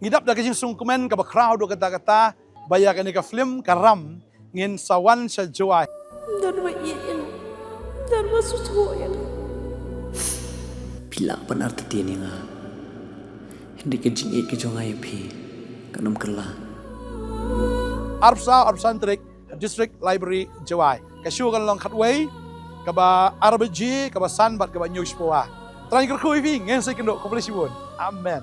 Ngidap da kajing sungkumen ka ba crowd do kata-kata baya ka ni ka film karam ngin sawan sa joy. Dan ma iin. Dan ma susuyan. Pila benar tetian nga. Hindi kajing ik kajong pi kanam kala. Arpsan Trik District Library Jawai. Kasyu kan long khatway ka ba RBG ka ba sanbat ka ba news po wa. Trying ko ibi ngin sa kendo komplisibon. Amen.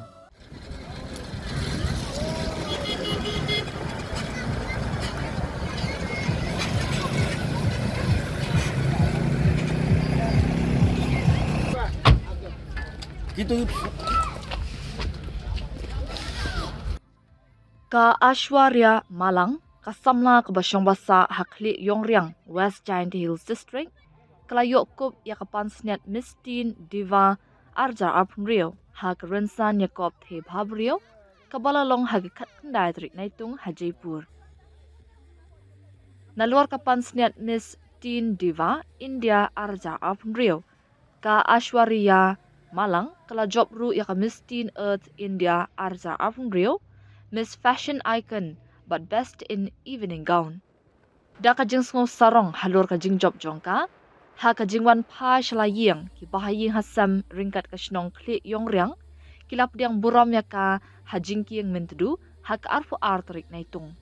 Ka Ashwarya Malang, ka samla ka basyong basa hakli Yongriang, West Jaintia Hills District, kalayok kup ya ka pansngiat Miss Teen Diva arja arpumrio, ha ka rensan ya kop the bhabrio, ka balalong hagikat kendai trik naitung Hajipur. Naluar ka pansngiat Miss Teen Diva, India arja arpumrio, ka Ashwarya Malang, kala job ru ya ka Miss Teen Earth India arja arpumrio, Miss Fashion Icon, but best in evening gown. Da ka jing sngo sarong halur ka jing job jongka, ha ka jing wan pa shalaying ki bahaying hasam ringkat ka shnong kli yongriang, kilap diang buram ya ka hajing kiyang mentedu, ha ka arfu artrik naitung.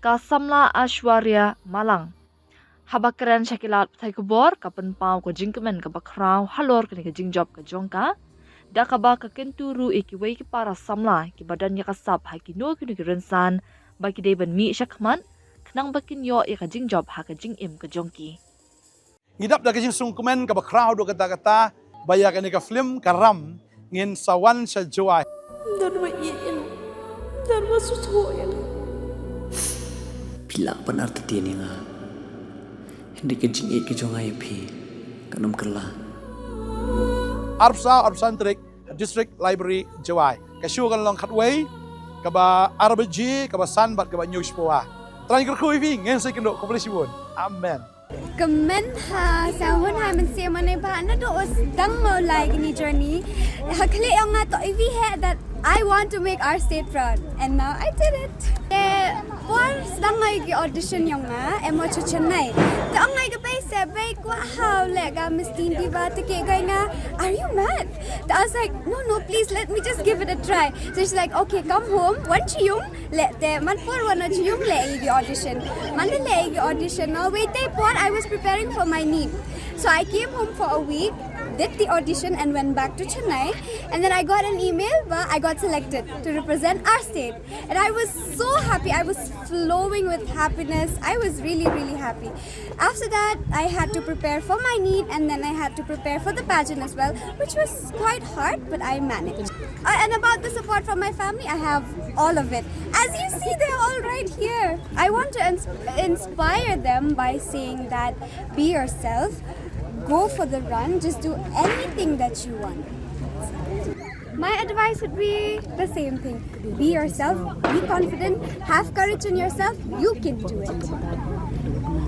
Ka samla Ashwarya Malang, haba keren syakilat ptai kubor ka penpau ka jing kemen ka bakraw halur ka jing job ka jongka, da ka ba ka kenturu ikiway ki para samla ki badan ya kasap ha ki no ki rensan ba ki deban mi syakman knang bakin yo ya ka jing job ha ka jing im ka jongki. Ngidap da kajing sungkumen ka ba crowd do kata-kata baya ka ni ka film karam ngin sawan sa joy. Dan ma iin. Dan ma susuyan. Pila benar tetian nga. Hindi kajing ik kajong pi kanam kala. Arpsan Trik District Library Jawai. Kasyu kan long khatway ka ba RBG ka ba sanbat ka ba news po wa. Trying ko ibi ngin sa kendo komplisibon. Amen. Kemen ha sahun ha men se mane ba na do os dang mo like ni journey. Hakli ang nga to ibi he that I want to make our state proud and now I did it. Por dang ngai ki audition yung nga emo chuchanai. To ang ngai ka bay se bay kwa how le ga Miss Teen Diva to ke gai nga are you mad? So I was like no please let me just give it a try. So she's like okay come home one chiyum le te man por one chiyum le ki audition. Man le ki audition no wait te por I was preparing for my need. So I came home for a week, did the audition and went back to Chennai, and then I got an email but I got selected to represent our state and I was so happy. I was flowing with happiness. I was really happy. After that I had to prepare for my need and then I had to prepare for the pageant as well, which was quite hard but I managed. And about the support from my family, I have all of it. As you see, they're all right here. I want to inspire them by saying that be yourself, go for the run, just do anything that you want. My advice would be the same thing. Be yourself, be confident, have courage in yourself, you can do it.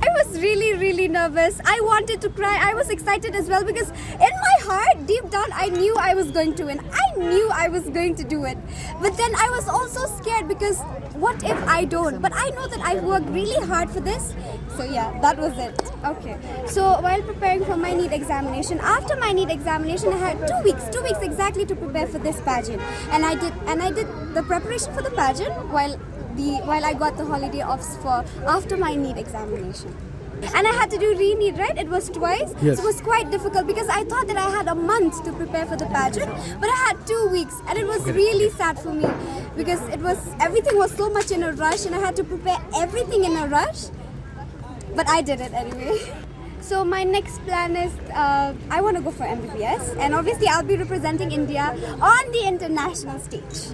I was really nervous. I wanted to cry. I was excited as well because in my heart, deep down, I knew I was going to win. I knew I was going to do it. But then I was also scared because what if I don't? But I know that I worked really hard for this. So yeah, that was it. Okay. So while preparing for my NEET examination, after my NEET examination, I had 2 weeks exactly to prepare for this pageant. And I did the preparation for the pageant while I got the holiday offs for after my NEET examination. And I had to do re-NEET, right? It was twice. Yes. So it was quite difficult because I thought that I had a month to prepare for the pageant, but I had 2 weeks, and it was really sad for me because everything was so much in a rush, and I had to prepare everything in a rush. But I did it anyway. So my next plan is I want to go for MBBS, and obviously I'll be representing India on the international stage.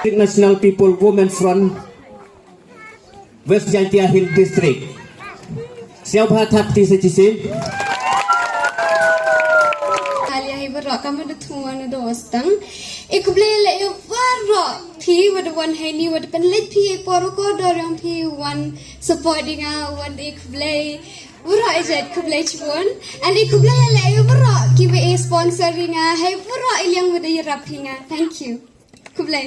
National People Women Front West Jaintia Hills District. Siapa hati sejisim? Alia hibarok kami ada tuan ada ostang. Iku boleh le barok pi wada one hani wada penlet pi poruko dorong pi one supporting one iku boleh barok aja iku boleh cuan. And iku boleh le barok kiwe sponsoring hai barok ilyang wada yerappinga. Thank you. Iku boleh.